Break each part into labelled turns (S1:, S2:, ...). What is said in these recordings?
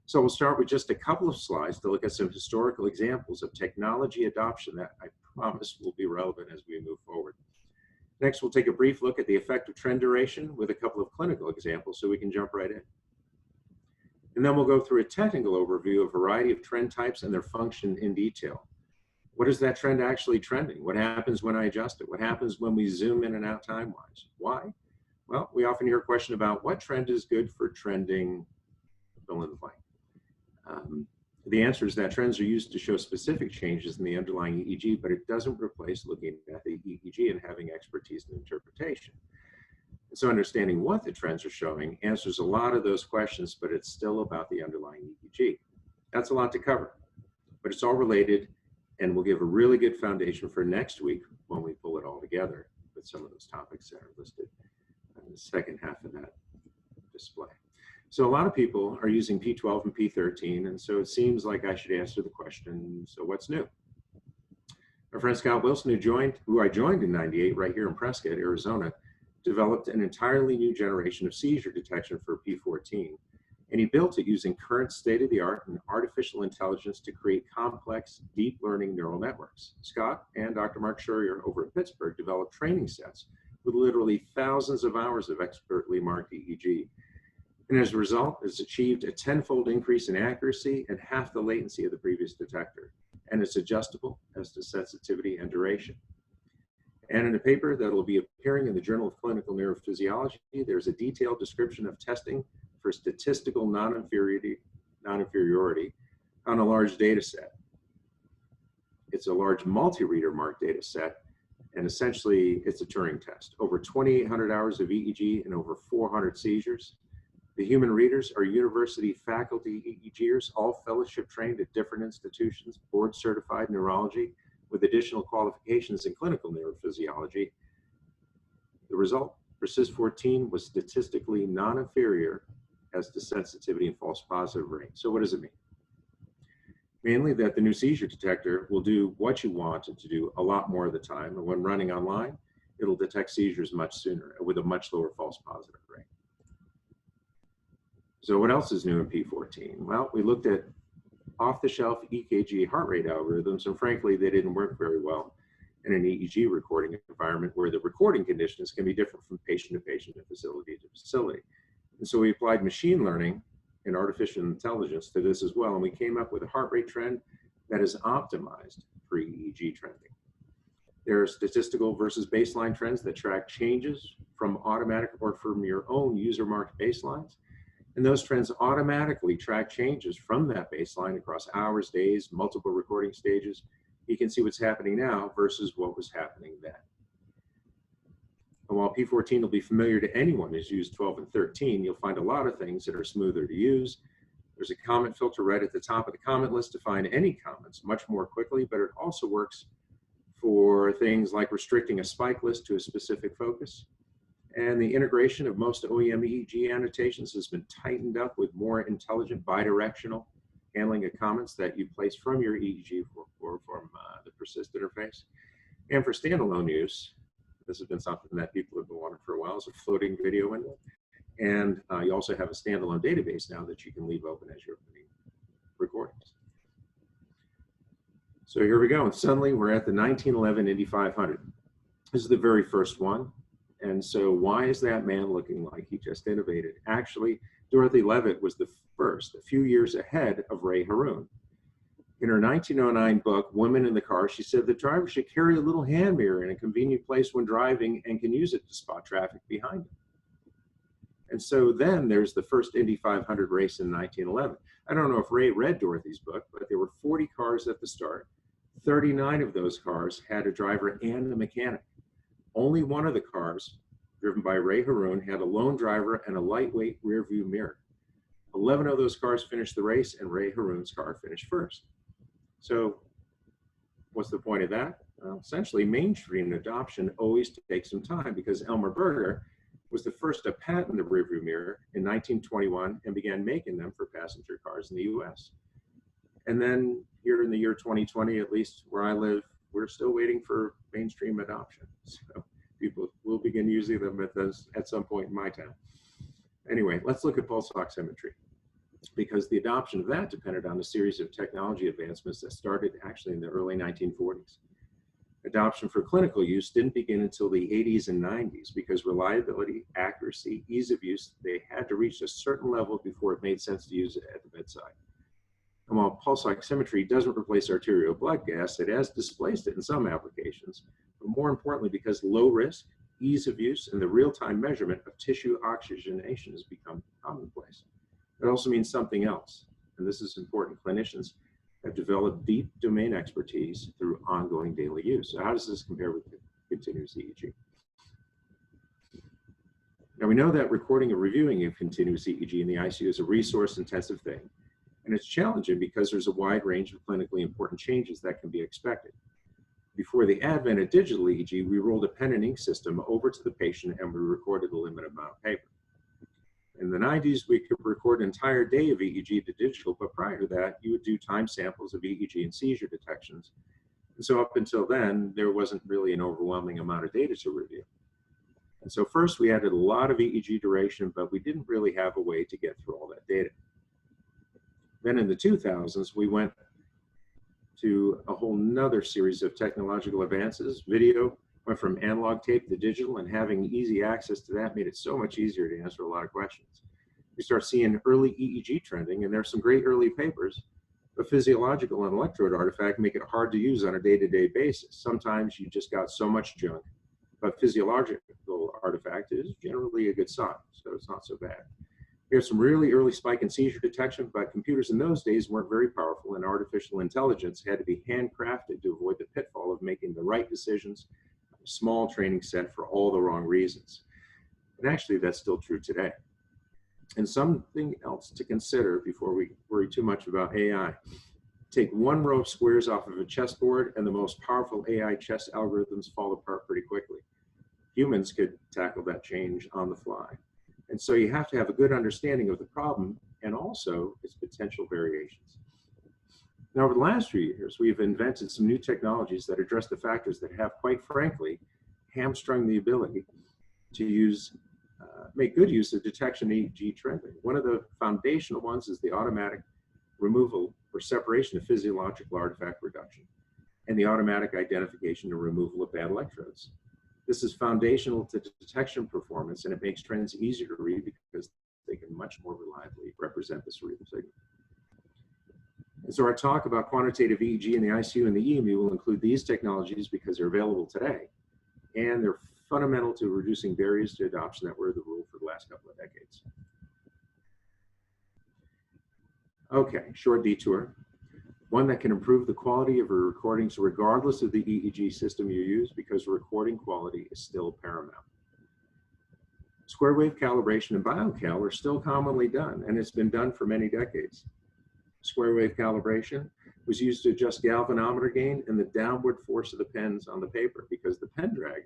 S1: So we'll start with just a couple of slides to look at some historical examples of technology adoption that I promise will be relevant as we move forward. Next, we'll take a brief look at the effect of trend duration with a couple of clinical examples so we can jump right in. And then we'll go through a technical overview of a variety of trend types and their function in detail. What is that trend actually trending? What happens when I adjust it? What happens when we zoom in and out time-wise? Why? Well, we often hear a question about what trend is good for trending fill in the blank. The answer is that trends are used to show specific changes in the underlying EEG, but it doesn't replace looking at the EEG and having expertise in interpretation. And so understanding what the trends are showing answers a lot of those questions, but it's still about the underlying EEG. That's a lot to cover, but it's all related and will give a really good foundation for next week when we pull it all together with some of those topics that are listed in the second half of that display. So a lot of people are using P12 and P13, and so it seems like I should answer the question, so what's new? Our friend Scott Wilson, who I joined in '98 right here in Prescott, Arizona, developed an entirely new generation of seizure detection for P14, and he built it using current state-of-the-art and artificial intelligence to create complex, deep learning neural networks. Scott and Dr. Mark Schurrier over at Pittsburgh developed training sets with literally thousands of hours of expertly marked EEG. And as a result, it's achieved a 10-fold increase in accuracy and half the latency of the previous detector. And it's adjustable as to sensitivity and duration. And in a paper that will be appearing in the Journal of Clinical Neurophysiology, there's a detailed description of testing for statistical non-inferiority on a large data set. It's a large multi-reader marked data set, and essentially it's a Turing test. Over 2,800 hours of EEG and over 400 seizures. The human readers are university faculty EEGers, all fellowship trained at different institutions, board certified neurology, with additional qualifications in clinical neurophysiology. The result, Persyst 14 was statistically non-inferior as to sensitivity and false positive rate. So what does it mean? Mainly that the new seizure detector will do what you want it to do a lot more of the time, and when running online, it'll detect seizures much sooner with a much lower false positive rate. So what else is new in P14? Well, we looked at off-the-shelf EKG heart rate algorithms, and frankly, they didn't work very well in an EEG recording environment where the recording conditions can be different from patient to patient and facility to facility. And so we applied machine learning and artificial intelligence to this as well, and we came up with a heart rate trend that is optimized for EEG trending. There are statistical versus baseline trends that track changes from automatic or from your own user-marked baselines. And those trends automatically track changes from that baseline across hours, days, multiple recording stages. You can see what's happening now versus what was happening then. And while P14 will be familiar to anyone who's used 12 and 13, you'll find a lot of things that are smoother to use. There's a comment filter right at the top of the comment list to find any comments much more quickly, but it also works for things like restricting a spike list to a specific focus. And the integration of most OEM EEG annotations has been tightened up with more intelligent bidirectional handling of comments that you place from your EEG or from the Persyst interface. And for standalone use, this has been something that people have been wanting for a while, is a floating video window. And you also have a standalone database now that you can leave open as you're opening recordings. So here we go. And suddenly we're at the 1911 Indy 500. This is the very first one. And so why is that man looking like he just innovated? Actually, Dorothy Levitt was the first, a few years ahead of Ray Haroon. In her 1909 book, Women in the Car, she said the driver should carry a little hand mirror in a convenient place when driving and can use it to spot traffic behind him. And so then there's the first Indy 500 race in 1911. I don't know if Ray read Dorothy's book, but there were 40 cars at the start. 39 of those cars had a driver and a mechanic. Only one of the cars, driven by Ray Haroon, had a lone driver and a lightweight rear view mirror. 11 of those cars finished the race, and Ray Haroon's car finished first. So what's the point of that? Well, essentially, mainstream adoption always takes some time because Elmer Berger was the first to patent the rear view mirror in 1921 and began making them for passenger cars in the US. And then here in the year 2020, at least where I live, we're still waiting for mainstream adoption. So people will begin using them at some point in my town. Anyway, let's look at pulse oximetry. because the adoption of that depended on a series of technology advancements that started actually in the early 1940s. Adoption for clinical use didn't begin until the 80s and 90s because reliability, accuracy, ease of use, they had to reach a certain level before it made sense to use it at the bedside. And while pulse oximetry doesn't replace arterial blood gas, it has displaced it in some applications, but more importantly, because low risk, ease of use, and the real-time measurement of tissue oxygenation has become commonplace. It also means something else, and this is important. Clinicians have developed deep domain expertise through ongoing daily use. So how does this compare with continuous EEG? Now we know that recording and reviewing of continuous EEG in the ICU is a resource-intensive thing, and it's challenging because there's a wide range of clinically important changes that can be expected. Before the advent of digital EEG, we rolled a pen and ink system over to the patient and we recorded a limited amount of paper. In the 90s, we could record an entire day of EEG to digital, but prior to that, you would do time samples of EEG and seizure detections. And so up until then, there wasn't really an overwhelming amount of data to review. And so first, we added a lot of EEG duration, but we didn't really have a way to get through all that data. Then in the 2000s, we went to a whole nother series of technological advances. Video went from analog tape to digital, and having easy access to that made it so much easier to answer a lot of questions. We start seeing early EEG trending, and there's some great early papers, but physiological and electrode artifact make it hard to use on a day-to-day basis. Sometimes you just got so much junk, but physiological artifact is generally a good sign, so it's not so bad. Here's some really early spike in seizure detection, but computers in those days weren't very powerful, and artificial intelligence had to be handcrafted to avoid the pitfall of making the right decisions, a small training set for all the wrong reasons. And actually, that's still true today. And something else to consider before we worry too much about AI. Take one row of squares off of a chessboard, and the most powerful AI chess algorithms fall apart pretty quickly. Humans could tackle that change on the fly. And so you have to have a good understanding of the problem and also its potential variations. Now, over the last few years, we've invented some new technologies that address the factors that have, quite frankly, hamstrung the ability to make good use of detection EEG trending. One of the foundational ones is the automatic removal or separation of physiological artifact reduction and the automatic identification and removal of bad electrodes. This is foundational to detection performance, and it makes trends easier to read because they can much more reliably represent the cerebral signal. And so our talk about quantitative EEG in the ICU and the EMU will include these technologies because they're available today, and they're fundamental to reducing barriers to adoption that were the rule for the last couple of decades. Okay, short detour. One that can improve the quality of your recordings regardless of the EEG system you use, because recording quality is still paramount. Square wave calibration and biocal are still commonly done, and it's been done for many decades. Square wave calibration was used to adjust galvanometer gain and the downward force of the pens on the paper, because the pen drag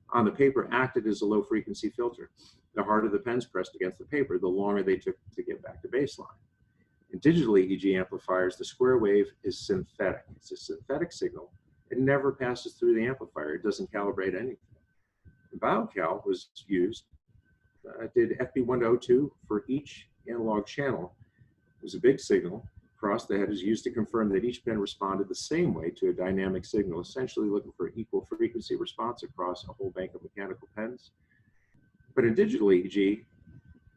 S1: on the paper acted as a low frequency filter. The harder the pens pressed against the paper, the longer they took to get back to baseline. In digital EEG amplifiers, the square wave is synthetic. It's a synthetic signal. It never passes through the amplifier. It doesn't calibrate anything. And biocal was used, did FP1 to O2 for each analog channel. It was a big signal. Across the head is used to confirm that each pen responded the same way to a dynamic signal, essentially looking for equal frequency response across a whole bank of mechanical pens. But in digital EEG,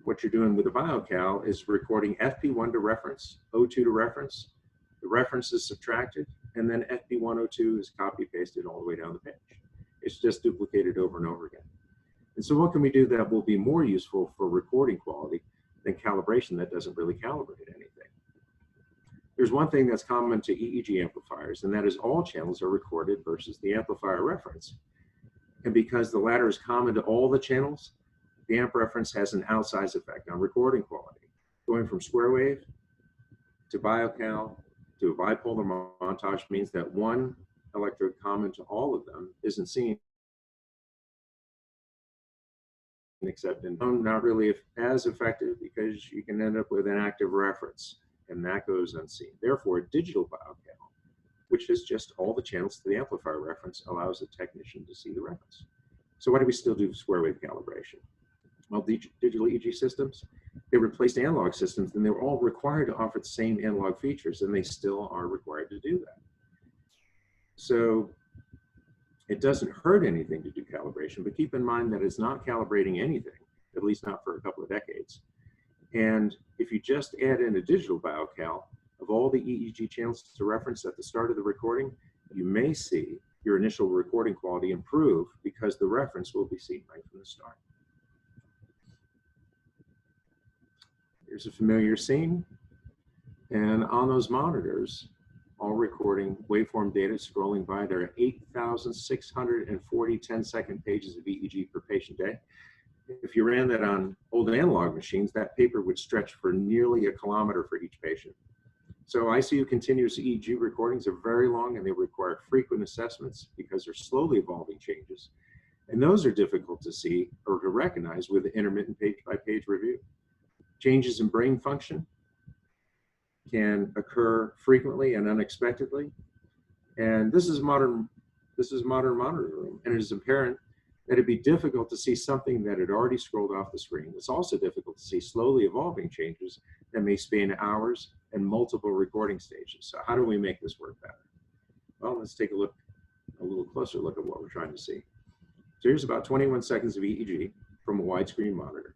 S1: what you're doing with the biocal is recording FP1 to reference, O2 to reference, the reference is subtracted, and then FP1 O2 is copy pasted all the way down the page. It's just duplicated over and over again. And so what can we do that will be more useful for recording quality than calibration that doesn't really calibrate anything? There's one thing that's common to EEG amplifiers, and that is all channels are recorded versus the amplifier reference. And because the latter is common to all the channels, the amp reference has an outsized effect on recording quality. Going from square wave to biocal to a bipolar montage means that one electrode common to all of them isn't seen, except in not really as effective, because you can end up with an active reference, and that goes unseen. Therefore, a digital biocal, which is just all the channels to the amplifier reference, allows the technician to see the reference. So why do we still do square wave calibration? Well, digital EEG systems They replaced analog systems, and they were all required to offer the same analog features, and they still are required to do that. So it doesn't hurt anything to do calibration, but keep in mind that it's not calibrating anything, at least not for a couple of decades. And if you just add in a digital biocal of all the EEG channels to reference at the start of the recording, you may see your initial recording quality improve because the reference will be seen right from the start. Here's a familiar scene. And on those monitors, all recording waveform data scrolling by, there are 8,640 10-second pages of EEG per patient day. If you ran that on old analog machines, that paper would stretch for nearly a kilometer for each patient. So ICU continuous EEG recordings are very long, and they require frequent assessments because they're slowly evolving changes. And those are difficult to see or to recognize with intermittent page-by-page review. Changes in brain function can occur frequently and unexpectedly. And this is modern monitoring room, and it is apparent that it'd be difficult to see something that had already scrolled off the screen. It's also difficult to see slowly evolving changes that may span hours and multiple recording stages. So how do we make this work better? Well, let's take a little closer look at what we're trying to see. So here's about 21 seconds of EEG from a widescreen monitor.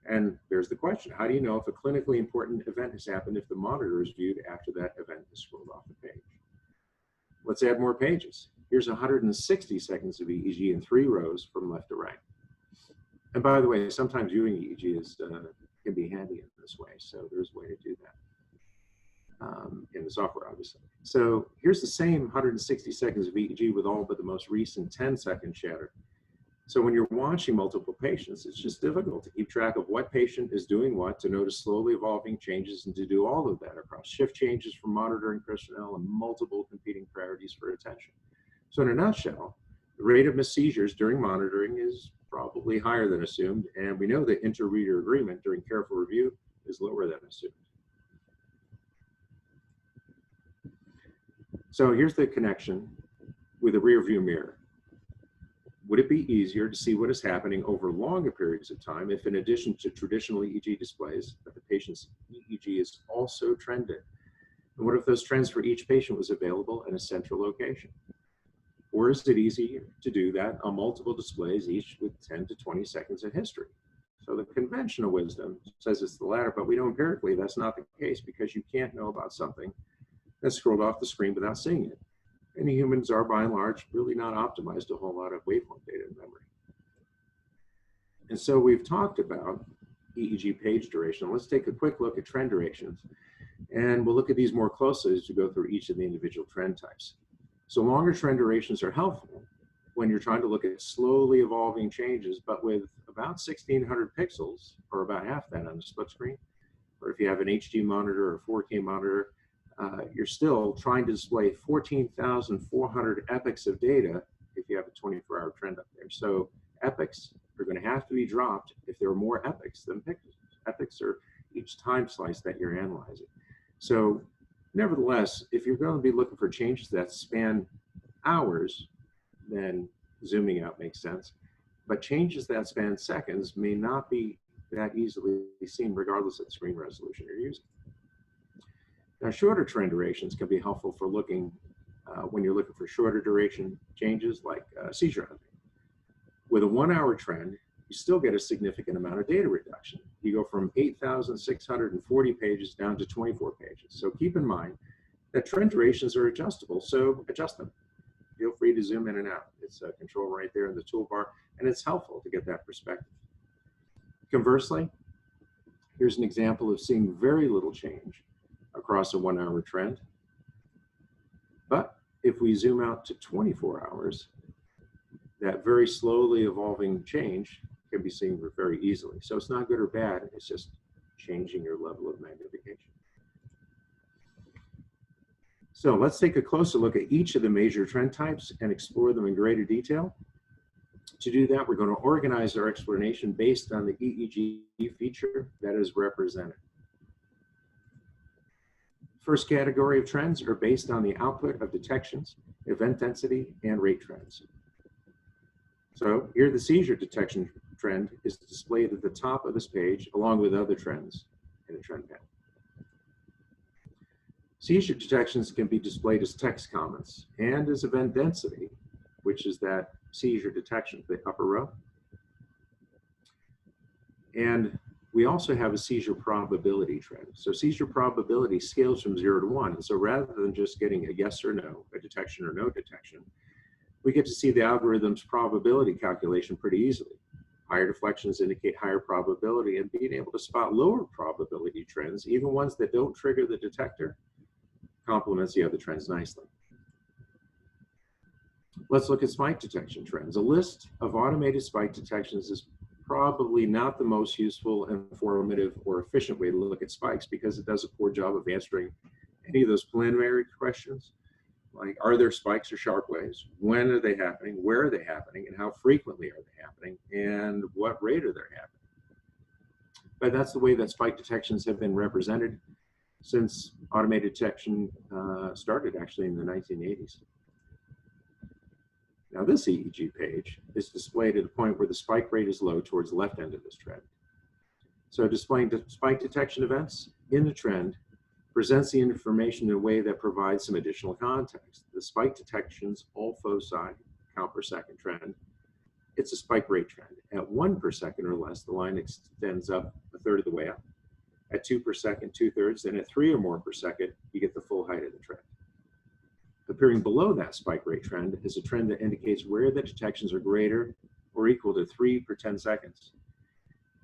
S1: And there's the question: how do you know if a clinically important event has happened if the monitor is viewed after that event is scrolled off the page? Let's add more pages. Here's 160 seconds of EEG in 3 rows from left to right. And by the way, sometimes viewing EEG can be handy in this way, so there's a way to do that in the software, obviously. So here's the same 160 seconds of EEG with all but the most recent 10-second shatter. So when you're watching multiple patients, it's just difficult to keep track of what patient is doing what, to notice slowly evolving changes, and to do all of that across shift changes from monitoring personnel and multiple competing priorities for attention. So in a nutshell, the rate of missed seizures during monitoring is probably higher than assumed, and we know that inter-reader agreement during careful review is lower than assumed. So here's the connection with a rear view mirror. Would it be easier to see what is happening over longer periods of time if, in addition to traditional EEG displays, that the patient's EEG is also trended? And what if those trends for each patient was available in a central location? Or is it easier to do that on multiple displays, each with 10 to 20 seconds of history? So the conventional wisdom says it's the latter, but we know empirically that's not the case, because you can't know about something that's scrolled off the screen without seeing it. And humans are, by and large, really not optimized to a whole lot of waveform data in memory. And so we've talked about EEG page duration. Let's take a quick look at trend durations. And we'll look at these more closely as we go through each of the individual trend types. So longer trend durations are helpful when you're trying to look at slowly evolving changes, but with about 1,600 pixels, or about half that on the split screen, or if you have an HD monitor or 4K monitor, you're still trying to display 14,400 epochs of data if you have a 24-hour trend up there. So epochs are going to have to be dropped if there are more epochs than pixels. Epochs are each time slice that you're analyzing. So nevertheless, if you're going to be looking for changes that span hours, then zooming out makes sense. But changes that span seconds may not be that easily seen regardless of the screen resolution you're using. Now, shorter trend durations can be helpful for looking when you're looking for shorter duration changes like seizure hunting. With a 1-hour trend, you still get a significant amount of data reduction. You go from 8,640 pages down to 24 pages. So keep in mind that trend durations are adjustable, so adjust them. Feel free to zoom in and out. It's a control right there in the toolbar, and it's helpful to get that perspective. Conversely, here's an example of seeing very little change across a 1-hour trend. But if we zoom out to 24 hours, that very slowly evolving change can be seen very easily. So it's not good or bad, it's just changing your level of magnification. So let's take a closer look at each of the major trend types and explore them in greater detail. To do that, we're going to organize our explanation based on the EEG feature that is represented. First category of trends are based on the output of detections, event density, and rate trends. So here are the seizure detection trend is displayed at the top of this page, along with other trends in the trend panel. Seizure detections can be displayed as text comments and as event density, which is that seizure detection, the upper row. And we also have a seizure probability trend. So seizure probability scales from 0 to 1. And so rather than just getting a yes or no, a detection or no detection, we get to see the algorithm's probability calculation pretty easily. Higher deflections indicate higher probability, and being able to spot lower probability trends, even ones that don't trigger the detector, complements the other trends nicely. Let's look at spike detection trends. A list of automated spike detections is probably not the most useful, informative, or efficient way to look at spikes because it does a poor job of answering any of those preliminary questions, like are there spikes or sharp waves? When are they happening? Where are they happening? And how frequently are they happening? And what rate are they happening? But that's the way that spike detections have been represented since automated detection started actually in the 1980s. Now this EEG page is displayed at a point where the spike rate is low towards the left end of this trend. So displaying the spike detection events in the trend presents the information in a way that provides some additional context. The spike detection's all foci, count per second trend, it's a spike rate trend. At 1 per second or less, the line extends up a third of the way up. At 2 per second, 2/3, and at 3 or more per second, you get the full height of the trend. Appearing below that spike rate trend is a trend that indicates where the detections are greater or equal to 3 per 10 seconds.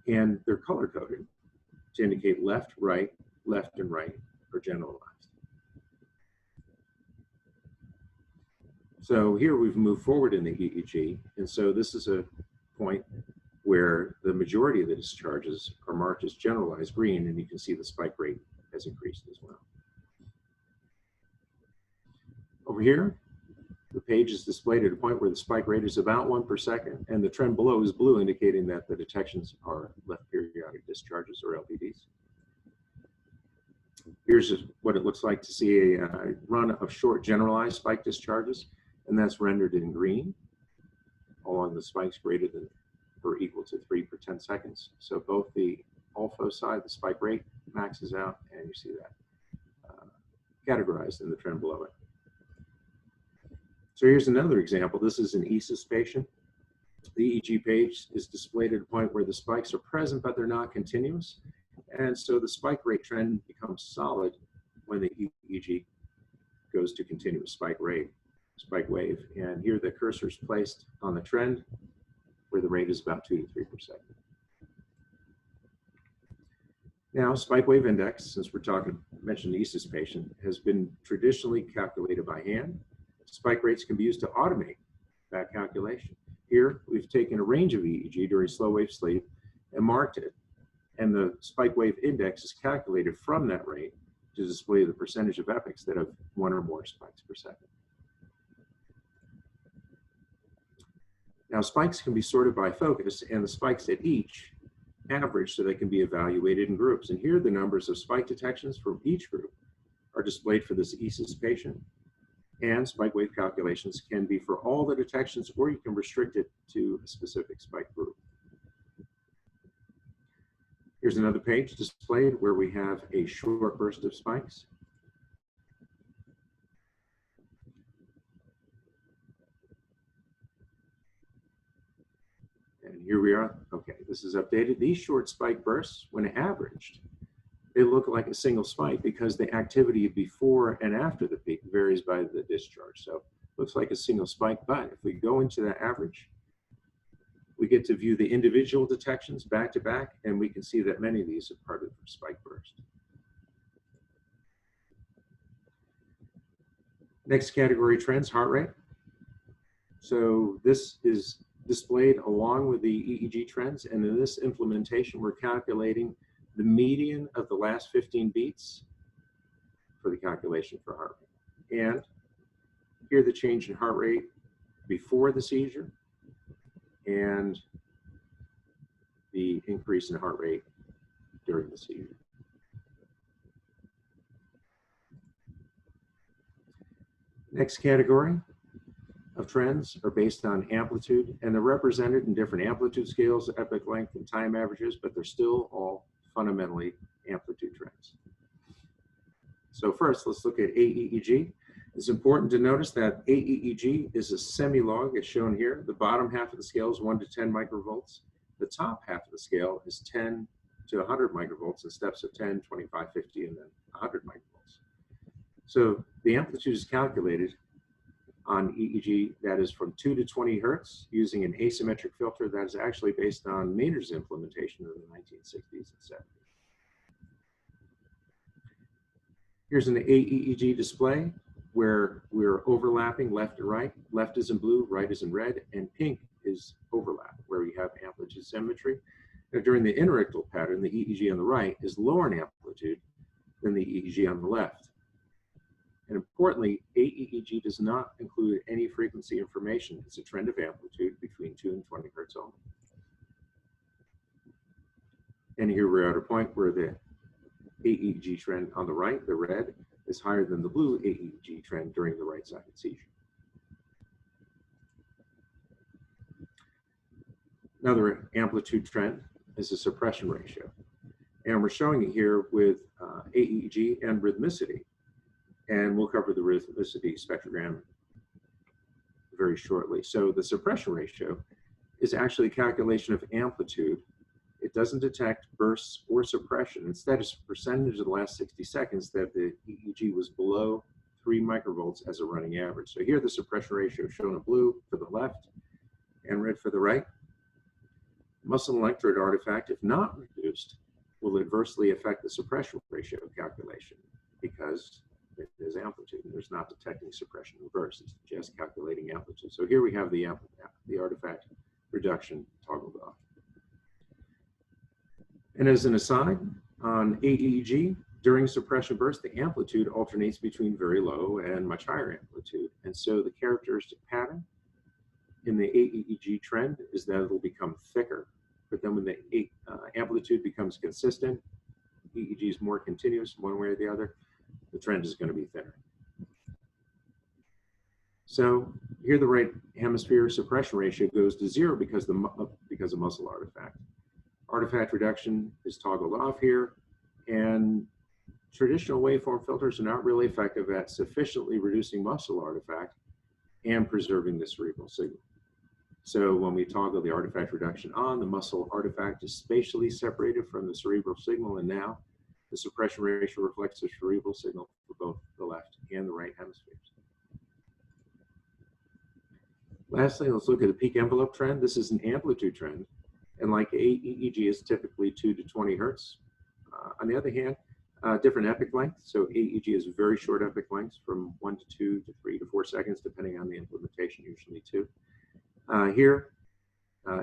S1: And they're color coded to indicate left, and right, or generalized. So here we've moved forward in the EEG, and so this is a point where the majority of the discharges are marked as generalized green, and you can see the spike rate has increased as well. Over here, the page is displayed at a point where the spike rate is about 1 per second, and the trend below is blue, indicating that the detections are left periodic discharges, or LPDs. Here's what it looks like to see a run of short generalized spike discharges, and that's rendered in green along the spikes greater than or equal to 3 per 10 seconds. So both the all foci, the spike rate maxes out, and you see that categorized in the trend below it. So here's another example. This is an ESUS patient. The EEG page is displayed at a point where the spikes are present, but they're not continuous. And so the spike rate trend becomes solid when the EEG goes to continuous spike wave. And here the cursor is placed on the trend where the rate is about 2 to 3 per second. Now, spike wave index, since we're mentioned the ESUS patient, has been traditionally calculated by hand. Spike rates can be used to automate that calculation. Here, we've taken a range of EEG during slow wave sleep and marked it, and the spike wave index is calculated from that rate to display the percentage of epochs that have 1 or more spikes per second. Now, spikes can be sorted by focus, and the spikes at each average so they can be evaluated in groups. And here, the numbers of spike detections from each group are displayed for this ESUS patient. And spike wave calculations can be for all the detections, or you can restrict it to a specific spike group. Here's another page displayed where we have a short burst of spikes. And here we are. Okay, this is updated. These short spike bursts, when averaged, they look like a single spike because the activity before and after the peak varies by the discharge. So it looks like a single spike, but if we go into the average, we get to view the individual detections back to back, and we can see that many of these are part of the spike burst. Next category, trends, heart rate. So this is displayed along with the EEG trends, and in this implementation, we're calculating the median of the last 15 beats for the calculation for heart rate. And here the change in heart rate before the seizure and the increase in heart rate during the seizure. Next category of of trends are based on amplitude, and they're represented in different amplitude scales, epoch length, and time averages, but they're still all fundamentally amplitude trends. So first, let's look at AEEG. It's important to notice that AEEG is a semi-log, as shown here. The bottom half of the scale is 1 to 10 microvolts. The top half of the scale is 10 to 100 microvolts in steps of 10, 25, 50, and then 100 microvolts. So the amplitude is calculated on EEG that is from 2 to 20 hertz using an asymmetric filter that is actually based on Maynard's implementation in the 1960s and 70s. Here's an AEEG display where we're overlapping left and right. Left is in blue, right is in red, and pink is overlap, where we have amplitude symmetry. Now, during the interictal pattern, the EEG on the right is lower in amplitude than the EEG on the left. And importantly, AEEG does not include any frequency information. It's a trend of amplitude between 2 and 20 hertz only. And here we're at a point where the AEEG trend on the right, the red, is higher than the blue AEEG trend during the right-sided seizure. Another amplitude trend is the suppression ratio. And we're showing it here with AEEG and rhythmicity. And we'll cover the rhythmicity spectrogram very shortly. So the suppression ratio is actually a calculation of amplitude. It doesn't detect bursts or suppression. Instead, it's a percentage of the last 60 seconds that the EEG was below 3 microvolts as a running average. So here the suppression ratio is shown in blue for the left and red for the right. Muscle electrode artifact, if not reduced, will adversely affect the suppression ratio calculation because it is amplitude. There's not detecting suppression reverse. It's just calculating amplitude. So here we have the artifact reduction toggled off. And as an aside, on AEEG, during suppression burst, the amplitude alternates between very low and much higher amplitude. And so the characteristic pattern in the AEEG trend is that it'll become thicker. But then when the amplitude becomes consistent, EEG is more continuous one way or the other, the trend is going to be thinner. So here the right hemisphere suppression ratio goes to 0 because of muscle artifact. Artifact reduction is toggled off here, and traditional waveform filters are not really effective at sufficiently reducing muscle artifact and preserving the cerebral signal. So when we toggle the artifact reduction on, the muscle artifact is spatially separated from the cerebral signal, and now the suppression ratio reflects the cerebral signal for both the left and the right hemispheres. Lastly, let's look at the peak envelope trend. This is an amplitude trend, and like AEEG is typically 2 to 20 hertz. On the other hand, different epoch length. So AEG is very short epoch lengths from 1 to 2 to 3 to 4 seconds, depending on the implementation, usually 2. Here,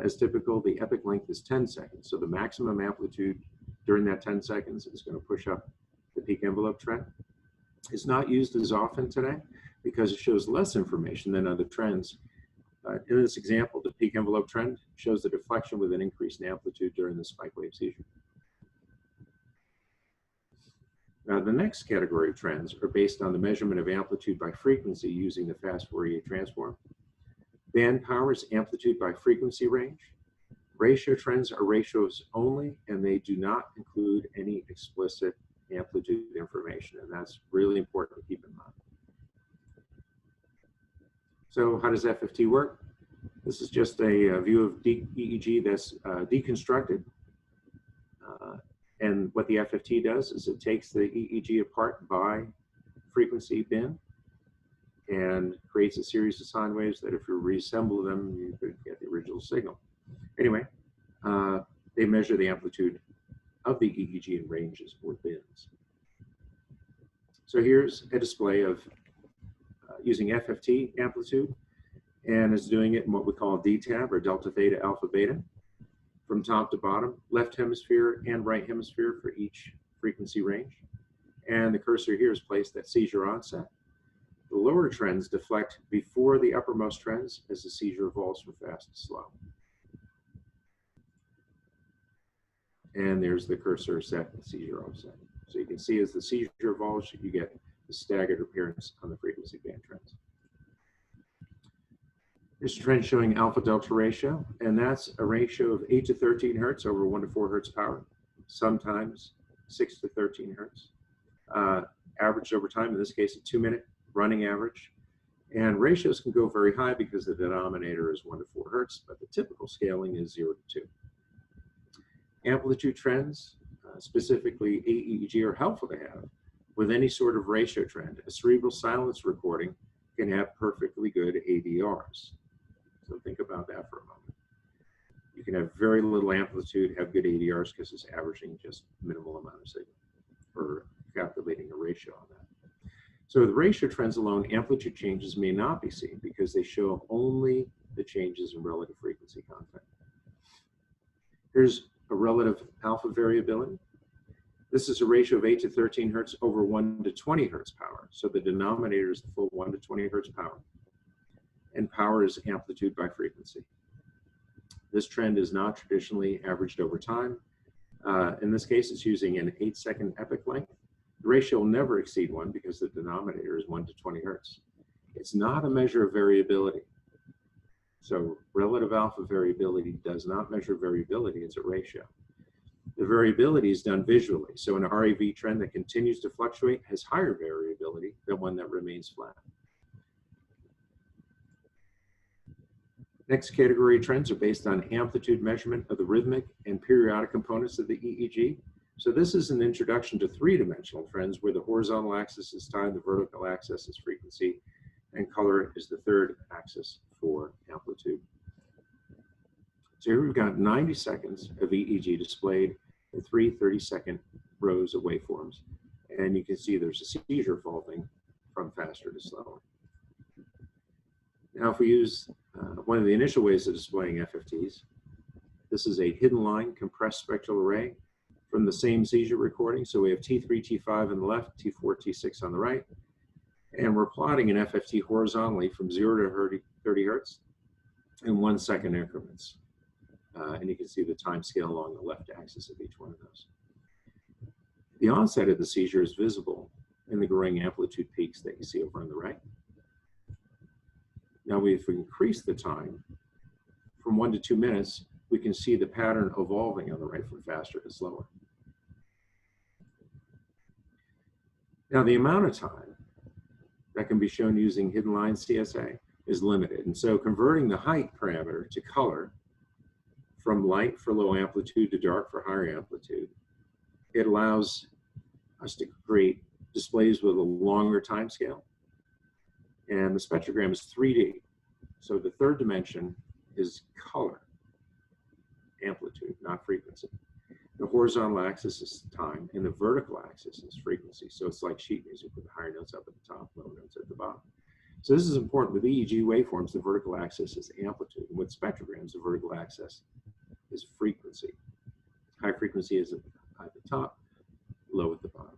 S1: as typical, the epoch length is 10 seconds. So the maximum amplitude during that 10 seconds is going to push up the peak envelope trend. It's not used as often today because it shows less information than other trends. In this example, the peak envelope trend shows the deflection with an increased amplitude during the spike wave seizure. Now, the next category of trends are based on the measurement of amplitude by frequency using the fast Fourier transform. Band power is amplitude by frequency range. Ratio trends are ratios only, and they do not include any explicit amplitude information, and that's really important to keep in mind. So how does FFT work? This is just a view of EEG that's deconstructed. And what the FFT does is it takes the EEG apart by frequency bin and creates a series of sine waves that if you reassemble them, you could get the original signal. Anyway, they measure the amplitude of the EEG in ranges or bins. So here's a display of using FFT amplitude, and it's doing it in what we call D-tab or delta theta alpha beta. From top to bottom, left hemisphere and right hemisphere for each frequency range. And the cursor here is placed at seizure onset. The lower trends deflect before the uppermost trends as the seizure evolves from fast to slow. And there's the cursor set at seizure offset. So you can see as the seizure evolves, you get the staggered appearance on the frequency band trends. Here's a trend showing alpha delta ratio, and that's a ratio of 8 to 13 hertz over 1 to 4 hertz power, sometimes 6 to 13 hertz. Averaged over time, in this case, a 2-minute running average. And ratios can go very high because the denominator is 1 to 4 hertz, but the typical scaling is 0 to 2. Amplitude trends, specifically AEEG, are helpful to have with any sort of ratio trend. A cerebral silence recording can have perfectly good ADRs. So think about that for a moment. You can have very little amplitude, have good ADRs because it's averaging just minimal amount of signal for calculating a ratio on that. So with ratio trends alone, amplitude changes may not be seen because they show only the changes in relative frequency content. Here's a relative alpha variability. This is a ratio of 8 to 13 hertz over 1 to 20 hertz power. So the denominator is the full 1 to 20 hertz power. And power is amplitude by frequency. This trend is not traditionally averaged over time. In this case, it's using an 8-second epoch length. The ratio will never exceed 1 because the denominator is 1 to 20 hertz. It's not a measure of variability. So relative alpha variability does not measure variability, it's a ratio. The variability is done visually. So an RAV trend that continues to fluctuate has higher variability than one that remains flat. Next category of trends are based on amplitude measurement of the rhythmic and periodic components of the EEG. So this is an introduction to three-dimensional trends where the horizontal axis is time, the vertical axis is frequency, and color is the third axis for amplitude. So here we've got 90 seconds of EEG displayed in three 30-second rows of waveforms. And you can see there's a seizure evolving from faster to slower. Now, if we use one of the initial ways of displaying FFTs, this is a hidden line compressed spectral array from the same seizure recording. So we have T3, T5 on the left, T4, T6 on the right. And we're plotting an FFT horizontally from 0 to 30 hertz in 1 second increments. And you can see the time scale along the left axis of each one of those. The onset of the seizure is visible in the growing amplitude peaks that you see over on the right. Now, if we increase the time from 1 to 2 minutes, we can see the pattern evolving on the right from faster to slower. Now, the amount of time that can be shown using hidden line CSA is limited. And so converting the height parameter to color from light for low amplitude to dark for higher amplitude, it allows us to create displays with a longer time scale. And the spectrogram is 3D. So the third dimension is color, amplitude, not frequency. The horizontal axis is time, and the vertical axis is frequency. So it's like sheet music with the higher notes up at the top, low notes at the bottom. So this is important. With EEG waveforms, the vertical axis is amplitude. And with spectrograms, the vertical axis is frequency. High frequency is at the top, low at the bottom.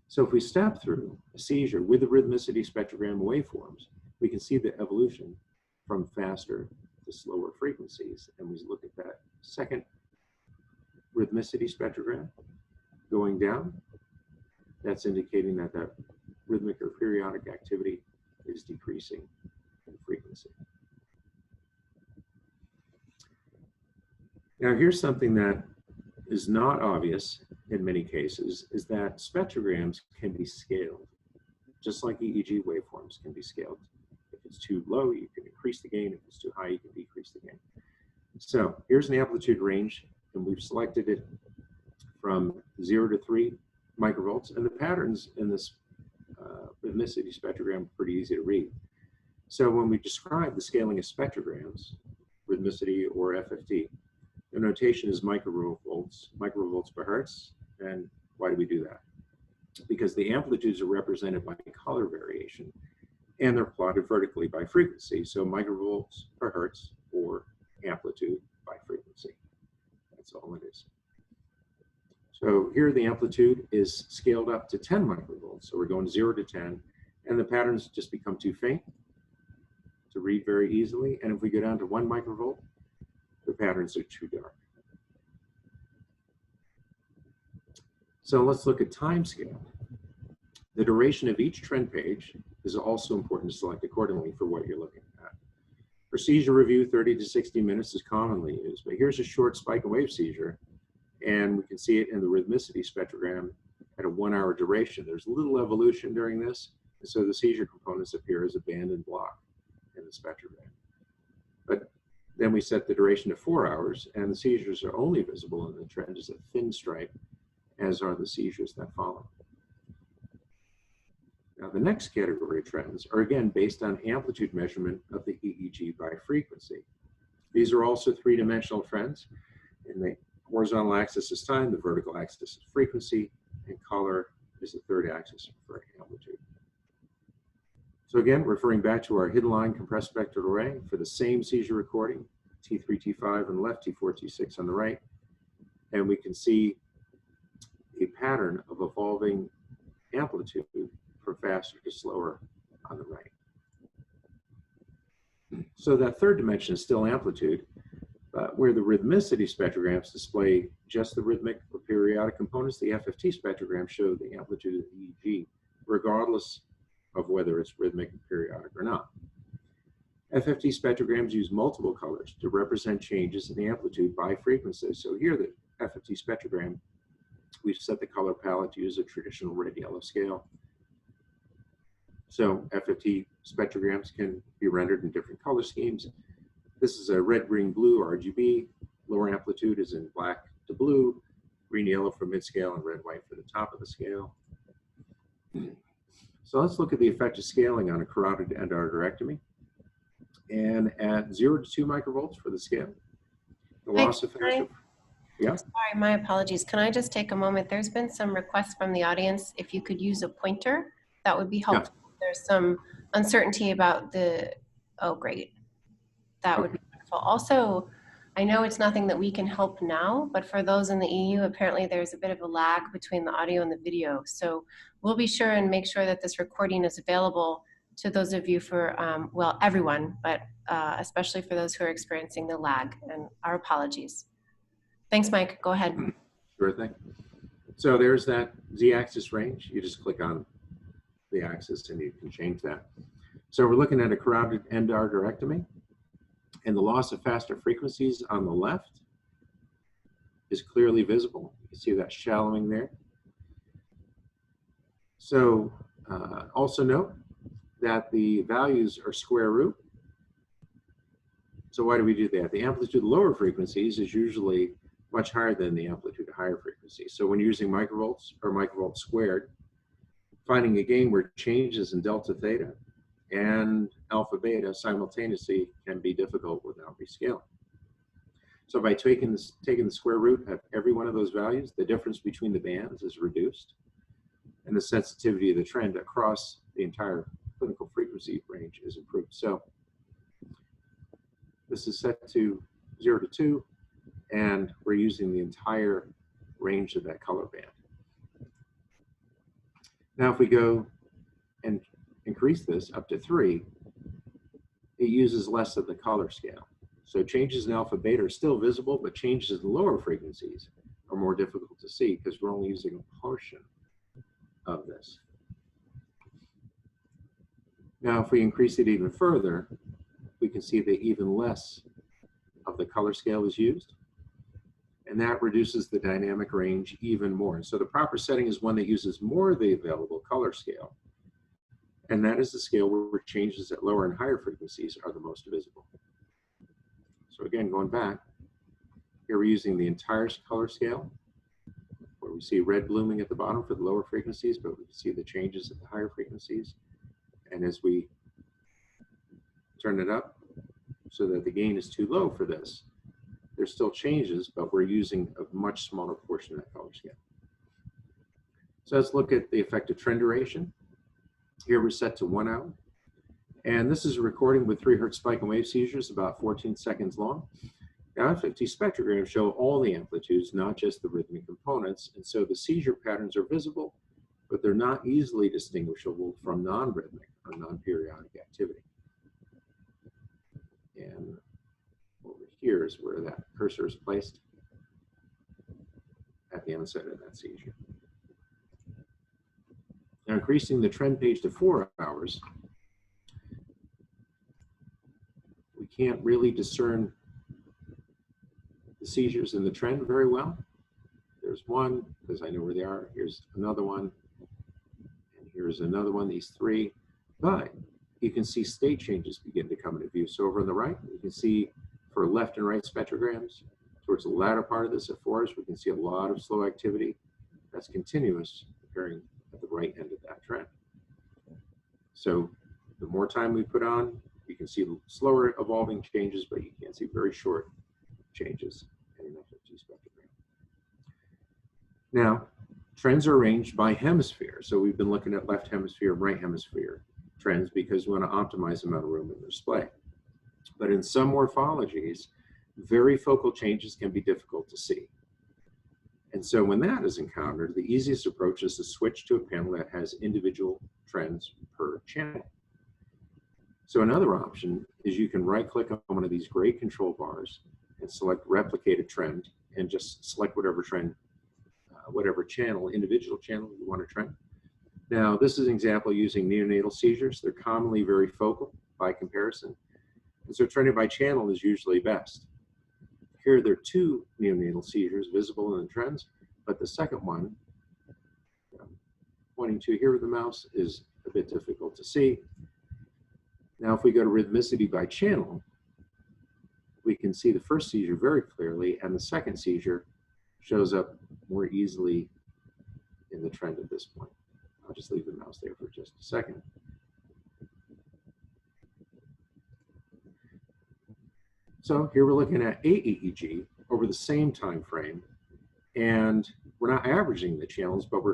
S1: So if we step through a seizure with the rhythmicity spectrogram waveforms, we can see the evolution from faster to slower frequencies. And we look at that second rhythmicity spectrogram going down. That's indicating that that rhythmic or periodic activity is decreasing in frequency. Now, here's something that is not obvious in many cases, is that spectrograms can be scaled, just like EEG waveforms can be scaled. If it's too low, you can increase the gain. If it's too high, you can decrease the gain. So here's an amplitude range, and we've selected it from 0 to 3 microvolts, and the patterns in this rhythmicity spectrogram are pretty easy to read. So when we describe the scaling of spectrograms, rhythmicity or FFT, the notation is microvolts per hertz. And why do we do that? Because the amplitudes are represented by color variation, and they're plotted vertically by frequency. So microvolts per hertz or amplitude by frequency. That's all it is. So here the amplitude is scaled up to 10 microvolts. So we're going 0 to 10, and the patterns just become too faint to read very easily. And if we go down to 1 microvolt, the patterns are too dark. So let's look at time scale. The duration of each trend page is also important to select accordingly for what you're looking at. For seizure review, 30 to 60 minutes is commonly used, but here's a short spike and wave seizure, and we can see it in the rhythmicity spectrogram at a 1 hour duration. There's little evolution during this, and so the seizure components appear as a band and block in the spectrogram. But then we set the duration to 4 hours, and the seizures are only visible in the trend as a thin stripe, as are the seizures that follow. Now, the next category of trends are again based on amplitude measurement of the EEG by frequency. These are also three-dimensional trends. In the horizontal axis is time, the vertical axis is frequency, and color is the third axis for amplitude. So again, referring back to our hidden line compressed spectral array for the same seizure recording, T3, T5 on the left, T4, T6 on the right, and we can see a pattern of evolving amplitude from faster to slower on the right. So that third dimension is still amplitude, but where the rhythmicity spectrograms display just the rhythmic or periodic components, the FFT spectrograms show the amplitude of the EEG, regardless of whether it's rhythmic, periodic, or not. FFT spectrograms use multiple colors to represent changes in the amplitude by frequency. So here, the FFT spectrogram, we've set the color palette to use a traditional red yellow scale. So FFT spectrograms can be rendered in different color schemes. This is a red, green, blue RGB. Lower amplitude is in black to blue, green, yellow for mid-scale, and red, white for the top of the scale. So let's look at the effect of scaling on a carotid endarterectomy. And at 0 to 2 microvolts for the scale, the loss of faster. Yeah.
S2: Sorry, my apologies. Can I just take a moment? There's been some requests from the audience. If you could use a pointer, that would be helpful. Yeah. There's some uncertainty about the, oh, great. That would be wonderful. Also, I know it's nothing that we can help now, but for those in the EU, apparently there's a bit of a lag between the audio and the video. So we'll be sure and make sure that this recording is available to those of you for, well, everyone, but especially for those who are experiencing the lag, and our apologies. Thanks, Mike. Go ahead.
S1: Sure thing. So there's that Z-axis range. You just click on the axis and you can change that. So we're looking at a carotid endarterectomy, and the loss of faster frequencies on the left is clearly visible. You can see that shallowing there. So also note that the values are square root. So why do we do that? The amplitude of lower frequencies is usually much higher than the amplitude of higher frequencies. So when you're using microvolts or microvolts squared, finding a gain where changes in delta theta and alpha beta simultaneously can be difficult without rescaling. So by taking the square root of every one of those values, the difference between the bands is reduced, and the sensitivity of the trend across the entire clinical frequency range is improved. So this is set to 0 to 2, and we're using the entire range of that color band. Now, if we go and increase this up to 3, it uses less of the color scale. So changes in alpha beta are still visible, but changes in lower frequencies are more difficult to see because we're only using a portion of this. Now, if we increase it even further, we can see that even less of the color scale is used, and that reduces the dynamic range even more. So the proper setting is one that uses more of the available color scale, and that is the scale where changes at lower and higher frequencies are the most visible. So again, going back, here we're using the entire color scale, where we see red blooming at the bottom for the lower frequencies, but we can see the changes at the higher frequencies. And as we turn it up so that the gain is too low for this, there's still changes, but we're using a much smaller portion of that color scale. So let's look at the effect of trend duration. Here we're set to 1 hour. And this is a recording with 3 Hz spike and wave seizures, about 14 seconds long. Now, FFT spectrograms show all the amplitudes, not just the rhythmic components. And so the seizure patterns are visible, but they're not easily distinguishable from non-rhythmic or non-periodic activity. And over here is where that cursor is placed at the onset of that seizure. And of increasing the trend page to 4 hours, we can't really discern the seizures in the trend very well. There's one, because I know where they are. Here's another one, and here's another one, these three. But you can see state changes begin to come into view. So over on the right, you can see for left and right spectrograms, towards the latter part of this at 4 hours, we can see a lot of slow activity that's continuous appearing at the right end of that trend. So the more time we put on, you can see slower evolving changes, but you can see very short changes in an FFT spectrogram. Now, trends are arranged by hemisphere. So we've been looking at left hemisphere and right hemisphere trends because we want to optimize the amount of room in the display. But in some morphologies, varifocal changes can be difficult to see. And so when that is encountered, the easiest approach is to switch to a panel that has individual trends per channel. So another option is you can right-click on one of these gray control bars and select replicate a trend and just select whatever trend, whatever channel, individual channel you want to trend. Now, this is an example using neonatal seizures. They're commonly very focal by comparison. And so trending by channel is usually best. Here, there are 2 neonatal seizures visible in the trends, but the second one, pointing to here with the mouse, is a bit difficult to see. Now, if we go to rhythmicity by channel, we can see the first seizure very clearly, and the second seizure shows up more easily in the trend at this point. I'll just leave the mouse there for just a second. So here we're looking at AEEG over the same time frame, and we're not averaging the channels, but we're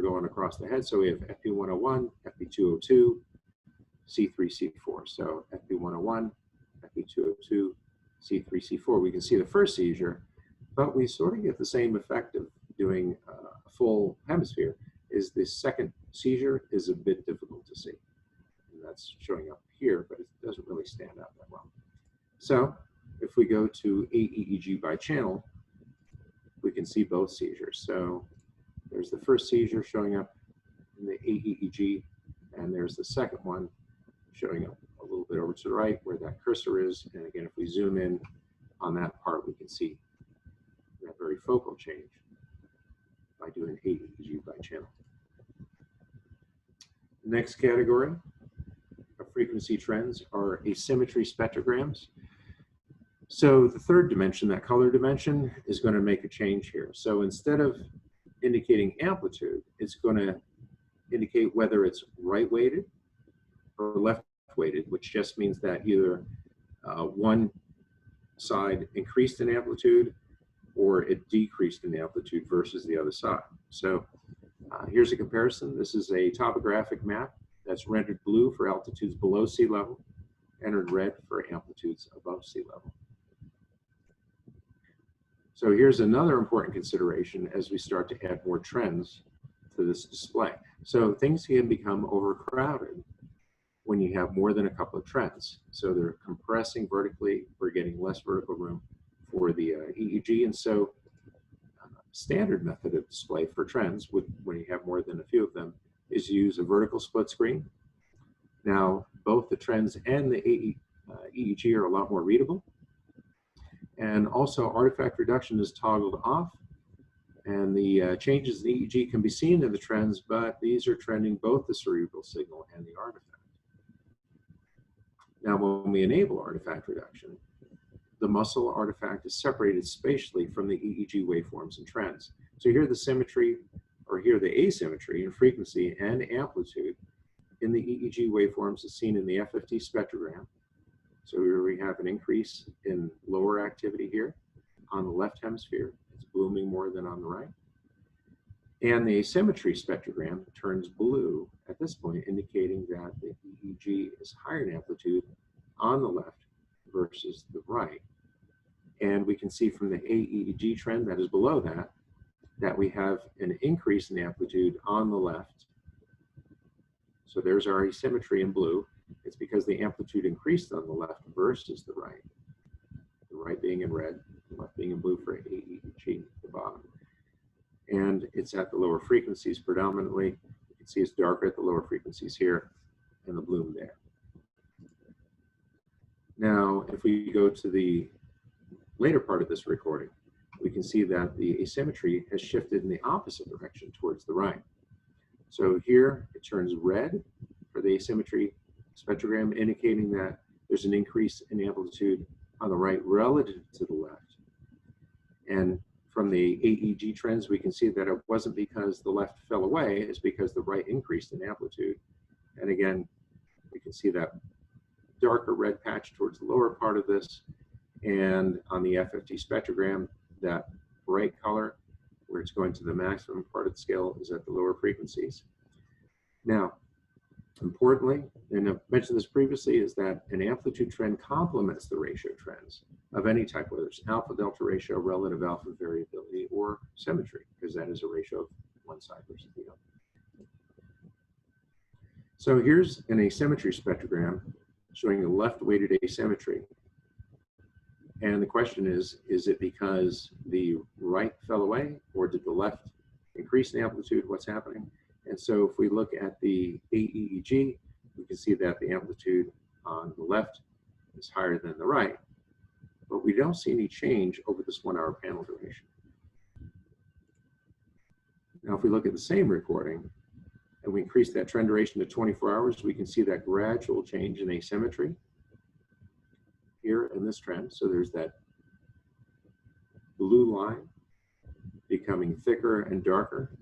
S1: going across the head. So we have FP101, FP202, C3, C4. So FP101, FP202, C3, C4. We can see the first seizure, but we sort of get the same effect of doing a full hemisphere. Is the second seizure is a bit difficult to see. And that's showing up here, but it doesn't really stand out that well. So if we go to AEEG by channel, we can see both seizures. So there's the first seizure showing up in the AEEG, and there's the second one showing up a little bit over to the right where that cursor is. And again, if we zoom in on that part, we can see that very focal change by doing AEEG by channel. Next category of frequency trends are asymmetry spectrograms. So the third dimension, that color dimension, is going to make a change here. So instead of indicating amplitude, it's going to indicate whether it's right-weighted or left-weighted, which just means that either one side increased in amplitude or it decreased in amplitude versus the other side. So here's a comparison. This is a topographic map that's rendered blue for altitudes below sea level, entered red for amplitudes above sea level. So here's another important consideration as we start to add more trends to this display. So things can become overcrowded when you have more than a couple of trends. So they're compressing vertically, we're getting less vertical room for the EEG, and so standard method of display for trends, when you have more than a few of them, is use a vertical split screen. Now, both the trends and the EEG are a lot more readable. And also, artifact reduction is toggled off, and the changes in the EEG can be seen in the trends, but these are trending both the cerebral signal and the artifact. Now, when we enable artifact reduction, the muscle artifact is separated spatially from the EEG waveforms and trends. So here the symmetry, or here the asymmetry in frequency and amplitude in the EEG waveforms is seen in the FFT spectrogram. So here we have an increase in lower activity here on the left hemisphere. It's blooming more than on the right. And the asymmetry spectrogram turns blue at this point, indicating that the EEG is higher in amplitude on the left versus the right. And we can see from the AEEG trend that is below that, that we have an increase in amplitude on the left. So there's our asymmetry in blue. It's because the amplitude increased on the left versus the right being in red, the left being in blue for AEEG at the bottom. And it's at the lower frequencies predominantly. You can see it's darker at the lower frequencies here and the bloom there. Now, if we go to the later part of this recording, we can see that the asymmetry has shifted in the opposite direction towards the right. So here it turns red for the asymmetry spectrogram, indicating that there's an increase in amplitude on the right relative to the left. And from the AEG trends, we can see that it wasn't because the left fell away, it's because the right increased in amplitude. And again, we can see that darker red patch towards the lower part of this. And on the FFT spectrogram, that bright color, where it's going to the maximum part of the scale, is at the lower frequencies. Now, importantly, and I've mentioned this previously, is that an amplitude trend complements the ratio trends of any type, whether it's alpha delta ratio, relative alpha variability, or symmetry, because that is a ratio of one side versus the other. So here's an asymmetry spectrogram showing a left-weighted asymmetry. And the question is it because the right fell away, or did the left increase in amplitude? What's happening? And so if we look at the AEEG, we can see that the amplitude on the left is higher than the right, but we don't see any change over this 1 hour panel duration. Now, if we look at the same recording and we increase that trend duration to 24 hours, we can see that gradual change in asymmetry here in this trend. So there's that blue line becoming thicker and darker.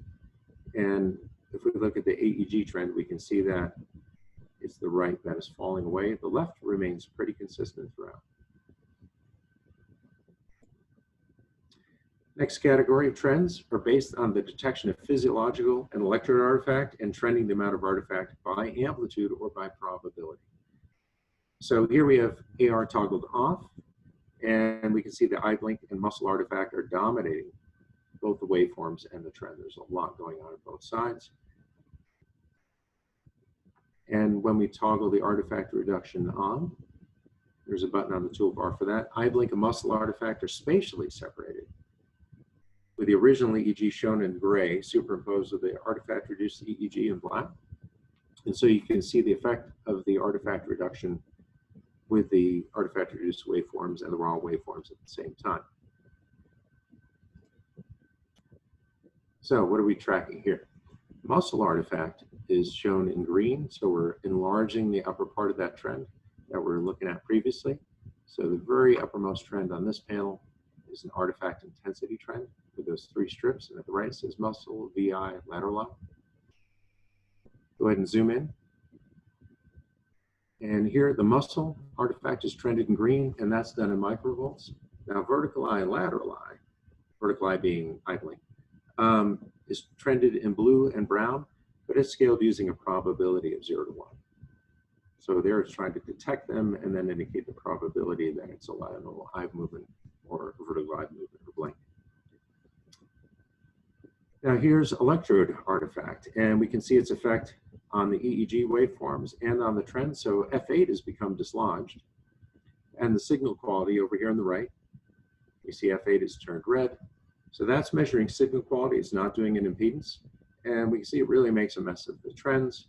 S1: And if we look at the AEG trend, we can see that it's the right that is falling away. The left remains pretty consistent throughout. Next category of trends are based on the detection of physiological and electrode artifact and trending the amount of artifact by amplitude or by probability. So here we have AR toggled off, and we can see the eye blink and muscle artifact are dominating both the waveforms and the trend. There's a lot going on both sides. And when we toggle the artifact reduction on, there's a button on the toolbar for that. Eye blink and muscle artifact are spatially separated, with the original EEG shown in gray superimposed with the artifact reduced EEG in black. And so you can see the effect of the artifact reduction with the artifact reduced waveforms and the raw waveforms at the same time. So what are we tracking here? Muscle artifact is shown in green, so we're enlarging the upper part of that trend that we were looking at previously. So the very uppermost trend on this panel is an artifact intensity trend with those 3 strips, and at the right it says muscle, VI, lateral eye. Go ahead and zoom in. And here the muscle artifact is trended in green, and that's done in microvolts. Now vertical eye and lateral eye, vertical eye being eye blink, is trended in blue and brown, but it's scaled using a probability of 0 to 1. So there it's trying to detect them and then indicate the probability that it's a lateral eye movement or vertical eye movement or blink. Now here's electrode artifact, and we can see its effect on the EEG waveforms and on the trend. So F8 has become dislodged, and the signal quality over here on the right, you see F8 is turned red. So that's measuring signal quality. It's not doing an impedance, and we can see it really makes a mess of the trends.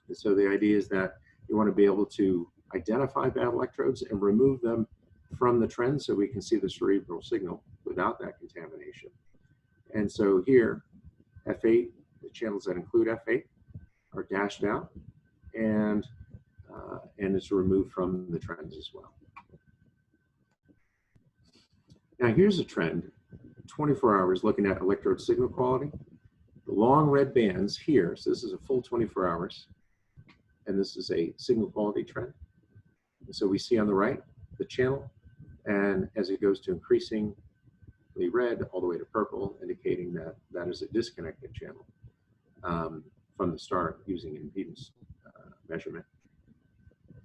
S1: And so the idea is that you want to be able to identify bad electrodes and remove them from the trend so we can see the cerebral signal without that contamination. And so here, F8, the channels that include F8 are dashed out, and it's removed from the trends as well. Now here's a trend, 24 hours looking at electrode signal quality. The long red bands here, so this is a full 24 hours, and this is a signal quality trend. And so we see on the right the channel, and as it goes to increasingly red all the way to purple, indicating that that is a disconnected channel from the start using an impedance measurement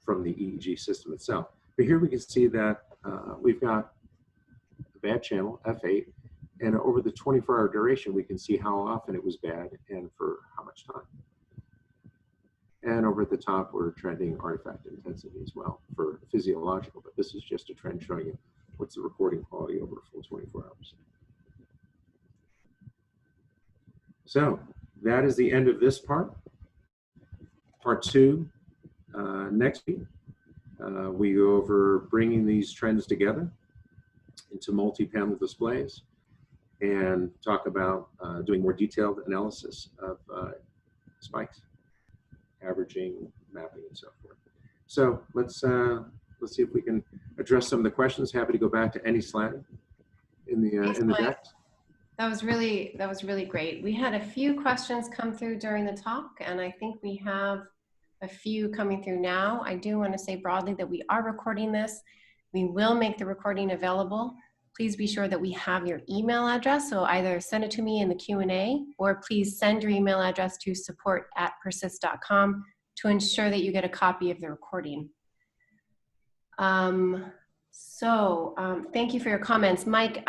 S1: from the EEG system itself. But here we can see that we've got a bad channel, F8, and over the 24-hour duration, we can see how often it was bad and for how much time. And over at the top, we're trending artifact intensity as well for physiological, but this is just a trend showing you what's the recording quality over a full 24 hours. So that is the end of this part. Part two, next week, we go over bringing these trends together into multi-panel displays and talk about doing more detailed analysis of spikes, averaging, mapping, and so forth. So let's see if we can address some of the questions. Happy to go back to any slide in the deck.
S2: That was really great. We had a few questions come through during the talk, and I think we have a few coming through now. I do want to say broadly that we are recording this. We will make the recording available. Please be sure that we have your email address, so either send it to me in the Q&A, or please send your email address to support@persyst.com to ensure that you get a copy of the recording. Thank you for your comments. Mike,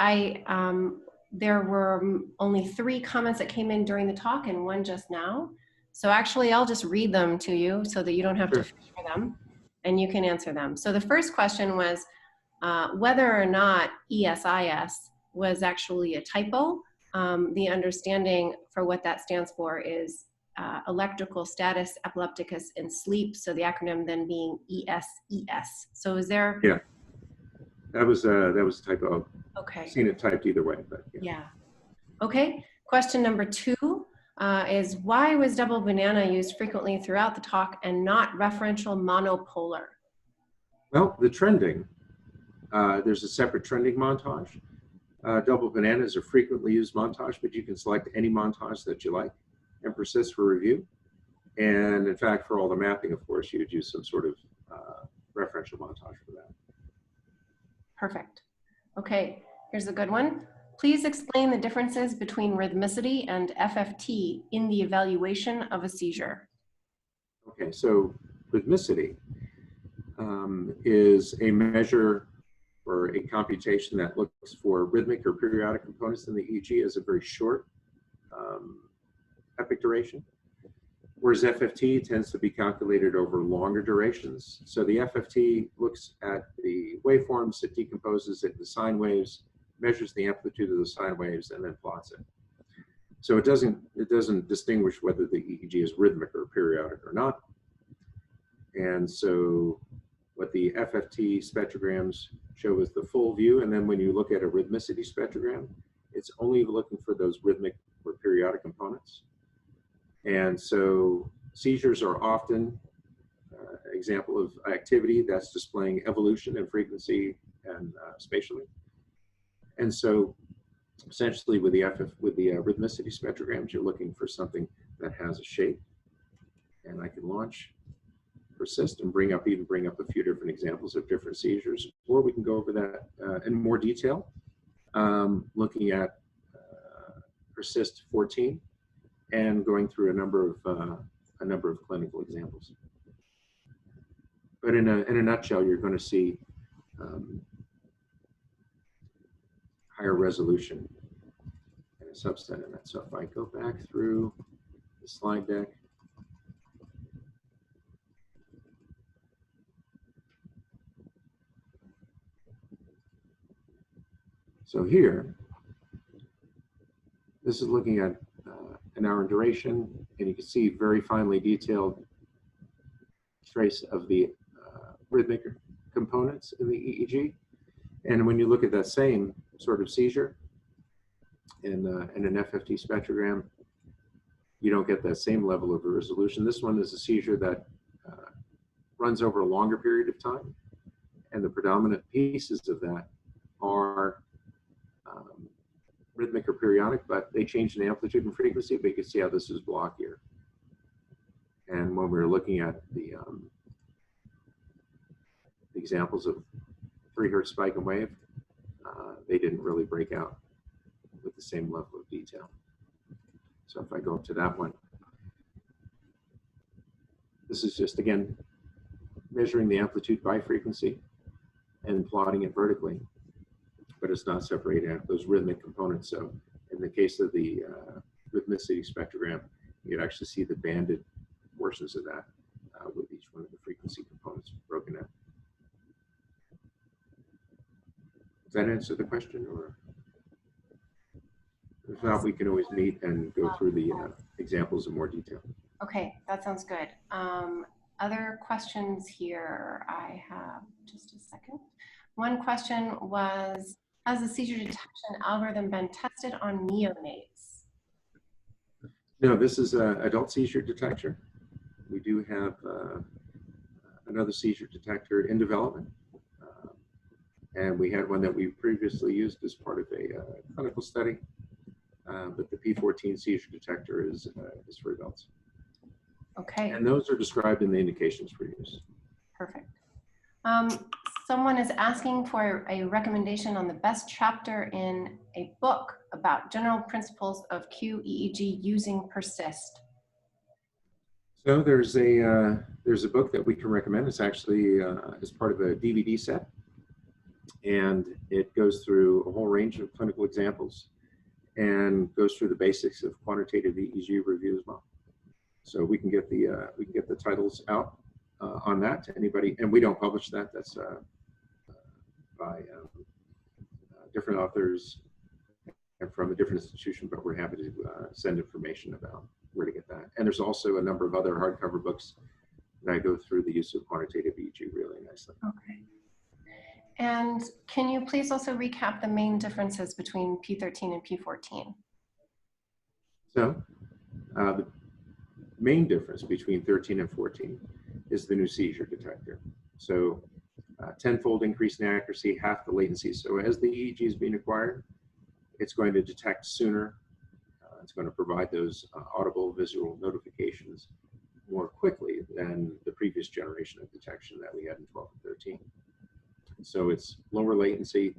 S2: there were only 3 comments that came in during the talk and 1 just now. So actually, I'll just read them to you so that you don't have to filter them and you can answer them. So the first question was whether or not ESIS was actually a typo. The understanding for what that stands for is electrical status epilepticus in sleep. So the acronym then being ESES. So is there?
S1: Yeah, that was a typo.
S2: Okay.
S1: I've seen it typed either way, but
S2: yeah. Okay. Question number 2 is why was double banana used frequently throughout the talk and not referential monopolar?
S1: Well, the trending, there's a separate trending montage. Double banana is a frequently used montage, but you can select any montage that you like and persist for review. And in fact, for all the mapping, of course, you would use some sort of referential montage for that.
S2: Perfect. Okay, here's a good one. Please explain the differences between rhythmicity and FFT in the evaluation of a seizure.
S1: Okay, so rhythmicity is a measure or a computation that looks for rhythmic or periodic components in the EEG as a very short epic duration, whereas FFT tends to be calculated over longer durations. So the FFT looks at the waveforms, it decomposes it into sine waves, measures the amplitude of the sine waves, and then plots it. So it doesn't distinguish whether the EEG is rhythmic or periodic or not. And so what the FFT spectrograms show is the full view, and then when you look at a rhythmicity spectrogram, it's only looking for those rhythmic or periodic components. And so seizures are often an example of activity that's displaying evolution in frequency and spatially. And so essentially with the rhythmicity spectrograms, you're looking for something that has a shape. And I can launch Persyst and bring up a few different examples of different seizures, or we can go over that in more detail, looking at Persyst 14 and going through a number of clinical examples. But in a nutshell, you're going to see higher resolution and a subset in that. So if I go back through the slide deck, so here, this is looking at an hour in duration, and you can see very finely detailed trace of the rhythmic components in the EEG. And when you look at that same sort of seizure in an FFT spectrogram, you don't get that same level of resolution. This one is a seizure that runs over a longer period of time, and the predominant pieces of that are rhythmic or periodic, but they change in amplitude and frequency, but you can see how this is blockier. And when we were looking at the examples of 3 Hz spike and wave, they didn't really break out with the same level of detail. So if I go up to that one, this is just, again, measuring the amplitude by frequency and plotting it vertically, but it's not separating out those rhythmic components. So in the case of the rhythmicity spectrogram, you'd actually see the banded portions of that with each one of the frequency components broken out. Does that answer the question? Or if not, we can always meet and go through the examples in more detail.
S2: Okay, that sounds good. Other questions here? I have just a second. One question was, has the seizure detection algorithm been tested on neonates?
S1: No, this is an adult seizure detector. We do have another seizure detector in development. And we had one that we previously used as part of a clinical study. But the P14 seizure detector is for adults.
S2: Okay.
S1: And those are described in the indications for use.
S2: Perfect. Someone is asking for a recommendation on the best chapter in a book about general principles of QEEG using Persyst.
S1: So there's a book that we can recommend. It's actually as part of a DVD set, and it goes through a whole range of clinical examples and goes through the basics of quantitative EEG review as well. So we can get the titles out on that to anybody, and we don't publish that. That's by different authors and from a different institution, but we're happy to send information about where to get that. And there's also a number of other hardcover books that go through the use of quantitative EEG really nicely.
S2: Okay. And can you please also recap the main differences between P13 and P14?
S1: So the main difference between 13 and 14 is the new seizure detector. So 10-fold increase in accuracy, half the latency. So as the EEG is being acquired, it's going to detect sooner. It's going to provide those audible visual notifications more quickly than the previous generation of detection that we had in 12 and 13. So it's lower latency,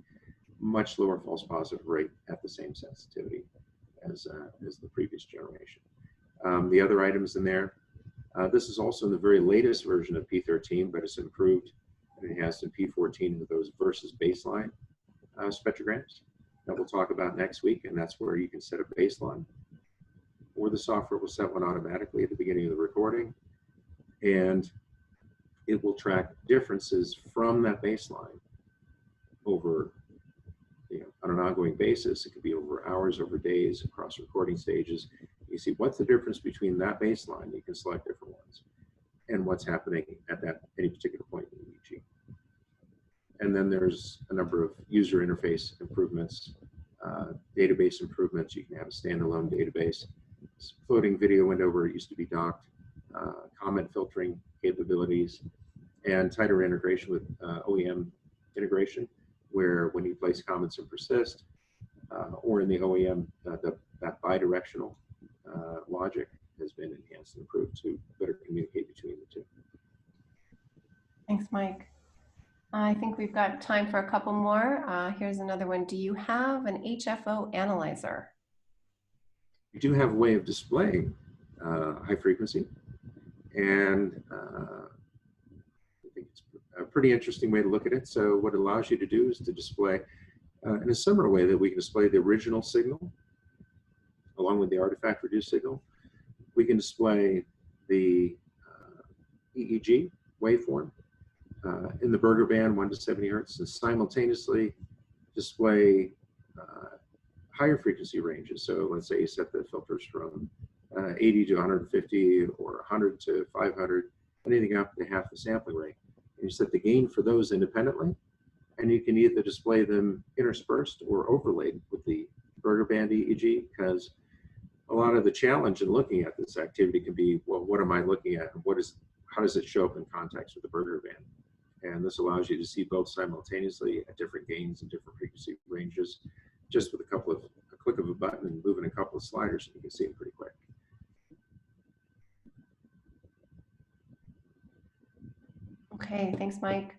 S1: much lower false positive rate at the same sensitivity as the previous generation. The other items in there, this is also in the very latest version of P13, but it's improved, and it has in P14 with those versus baseline spectrograms that we'll talk about next week, and that's where you can set a baseline, or the software will set one automatically at the beginning of the recording, and it will track differences from that baseline over, on an ongoing basis. It could be over hours, over days, across recording stages. You see what's the difference between that baseline, you can select different ones, and what's happening at any particular point in the EEG. And then there's a number of user interface improvements, database improvements. You can have a standalone database, floating video window where it used to be docked, comment filtering capabilities, and tighter integration with OEM integration, where when you place comments in Persyst or in the OEM, that bidirectional logic has been enhanced and improved to better communicate between the two.
S2: Thanks, Mike. I think we've got time for a couple more. Here's another one. Do you have an HFO analyzer?
S1: We do have a way of displaying high frequency, and I think it's a pretty interesting way to look at it. So what it allows you to do is to display in a similar way that we can display the original signal along with the artifact reduced signal. We can display the EEG waveform in the Berger band, 1 to 70 hertz, and simultaneously display higher frequency ranges. So let's say you set the filters from 80 to 150 or 100 to 500, anything up to half the sampling rate. And you set the gain for those independently, and you can either display them interspersed or overlaid with the Berger band EEG, because a lot of the challenge in looking at this activity can be, well, what am I looking at, and how does it show up in context with the Berger band? And this allows you to see both simultaneously at different gains and different frequency ranges, just with a click of a button and moving a couple of sliders, and you can see them pretty quick.
S2: Okay, thanks, Mike.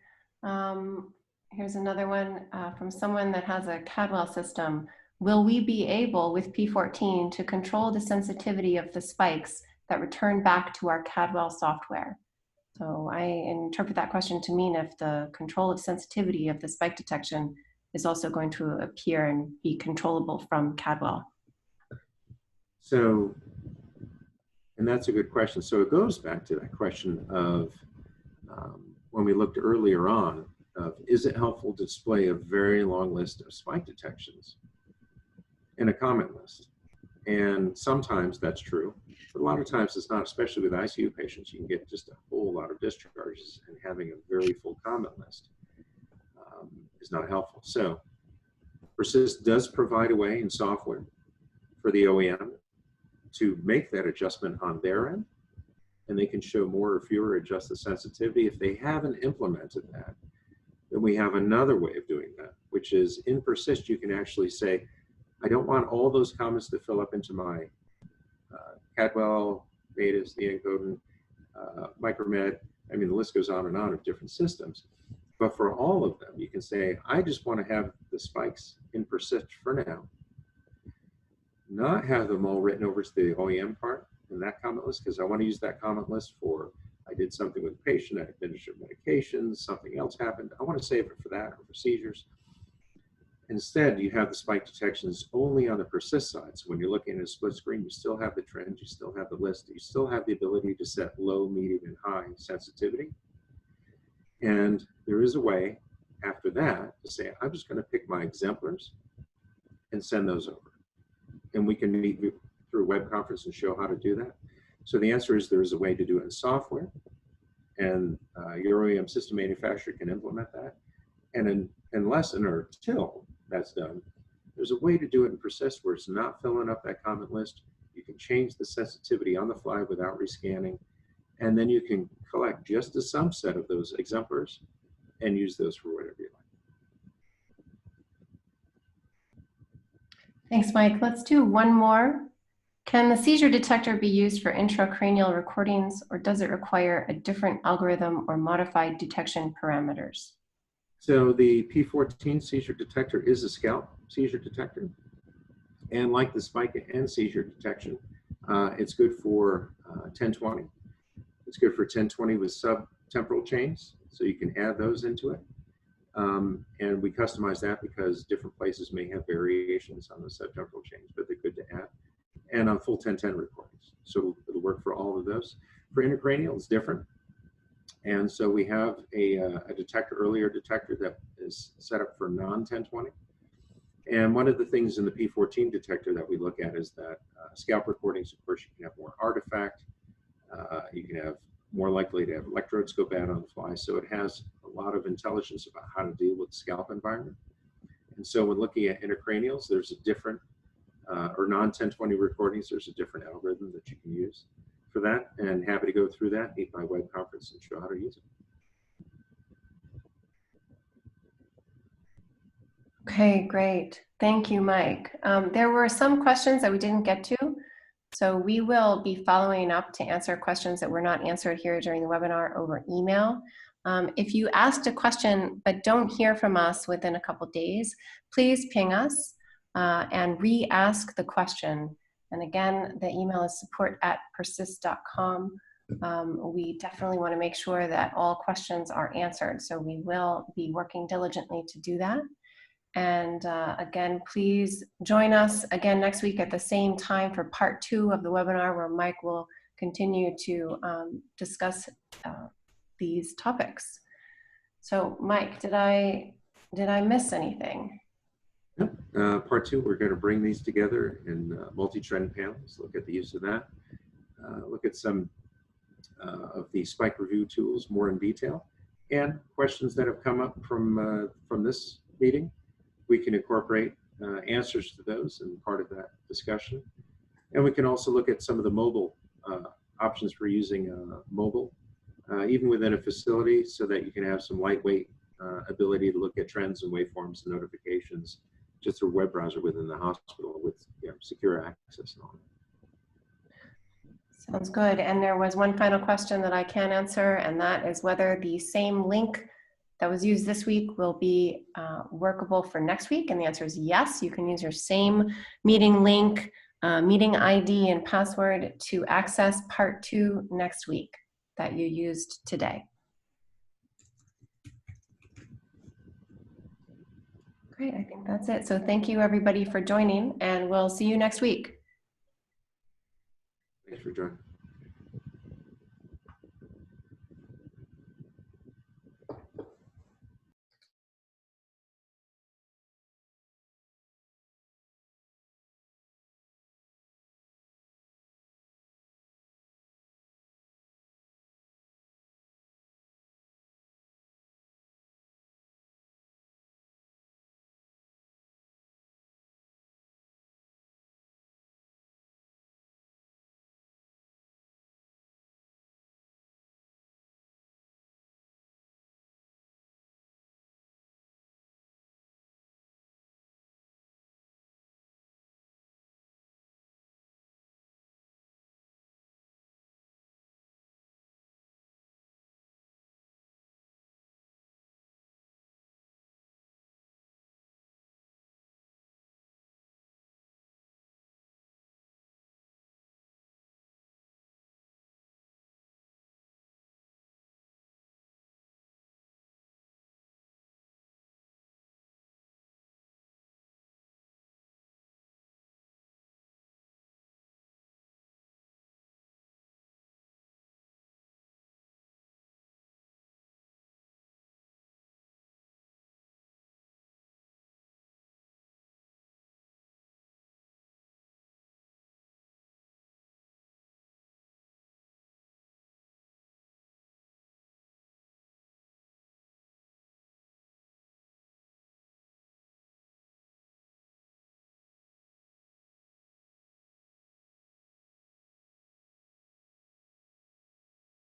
S2: Here's another one from someone that has a Cadwell system. Will we be able, with P14, to control the sensitivity of the spikes that return back to our Cadwell software? So I interpret that question to mean if the control of sensitivity of the spike detection is also going to appear and be controllable from Cadwell.
S1: So, and that's a good question. So it goes back to that question of when we looked earlier on, is it helpful to display a very long list of spike detections in a comment list? And sometimes that's true, but a lot of times it's not, especially with ICU patients. You can get just a whole lot of discharges, and having a very full comment list is not helpful. So Persyst does provide a way in software for the OEM to make that adjustment on their end, and they can show more or fewer, adjust the sensitivity. If they haven't implemented that, then we have another way of doing that, which is in Persyst, you can actually say, I don't want all those comments to fill up into my Cadwell, Natus, the Encoden, Micromed. I mean, the list goes on of different systems. But for all of them, you can say, I just want to have the spikes in Persyst for now, not have them all written over to the OEM part in that comment list, because I want to use that comment list for, I did something with a patient, I administered medications, something else happened. I want to save it for that, or for seizures. Instead, you have the spike detections only on the Persyst side. So when you're looking at a split screen, you still have the trends, you still have the list, you still have the ability to set low, medium, and high sensitivity. And there is a way after that to say, I'm just going to pick my exemplars and send those over. And we can meet through a web conference and show how to do that. So the answer is there is a way to do it in software, and your OEM system manufacturer can implement that. And unless and until that's done, there's a way to do it in Persyst where it's not filling up that comment list. You can change the sensitivity on the fly without rescanning, and then you can collect just a subset of those exemplars and use those for whatever you like.
S2: Thanks, Mike. Let's do one more. Can the seizure detector be used for intracranial recordings, or does it require a different algorithm or modified detection parameters?
S1: So the P14 seizure detector is a scalp seizure detector. And like the spike and seizure detection, it's good for 1020. It's good for 1020 with subtemporal chains, so you can add those into it. And we customize that because different places may have variations on the subtemporal chains, but they're good to add. And on full 1010 recordings. So it'll work for all of those. For intracranial, it's different. And so we have a detector, earlier detector that is set up for non-1020. And one of the things in the P14 detector that we look at is that scalp recordings, of course, you can have more artifact. You can have more likely to have electrodes go bad on the fly. So it has a lot of intelligence about how to deal with the scalp environment. And so when looking at intracranials, there's a different, or non-1020 recordings, there's a different algorithm that you can use for that, and happy to go through that, meet by web conference and show how to use it.
S2: Okay, great. Thank you, Mike. There were some questions that we didn't get to, so we will be following up to answer questions that were not answered here during the webinar over email. If you asked a question but don't hear from us within a couple days, please ping us and re-ask the question. And again, the email is support@persyst.com. We definitely want to make sure that all questions are answered, so we will be working diligently to do that. And again, please join us again next week at the same time for part 2 of the webinar, where Mike will continue to discuss these topics. So Mike, did I miss anything?
S1: Yep. Part 2, we're going to bring these together in multi-trend panels, look at the use of that, look at some of the spike review tools more in detail, and questions that have come up from this meeting. We can incorporate answers to those in part of that discussion. And we can also look at some of the mobile options for using mobile, even within a facility, so that you can have some lightweight ability to look at trends and waveforms and notifications just through a web browser within the hospital with secure access and all that.
S2: Sounds good. And there was one final question that I can answer, and that is whether the same link that was used this week will be workable for next week. And the answer is yes. You can use your same meeting link, meeting ID and password to access part 2 next week that you used today. Great, I think that's it. So thank you everybody for joining, and we'll see you next week.
S1: Thanks for joining.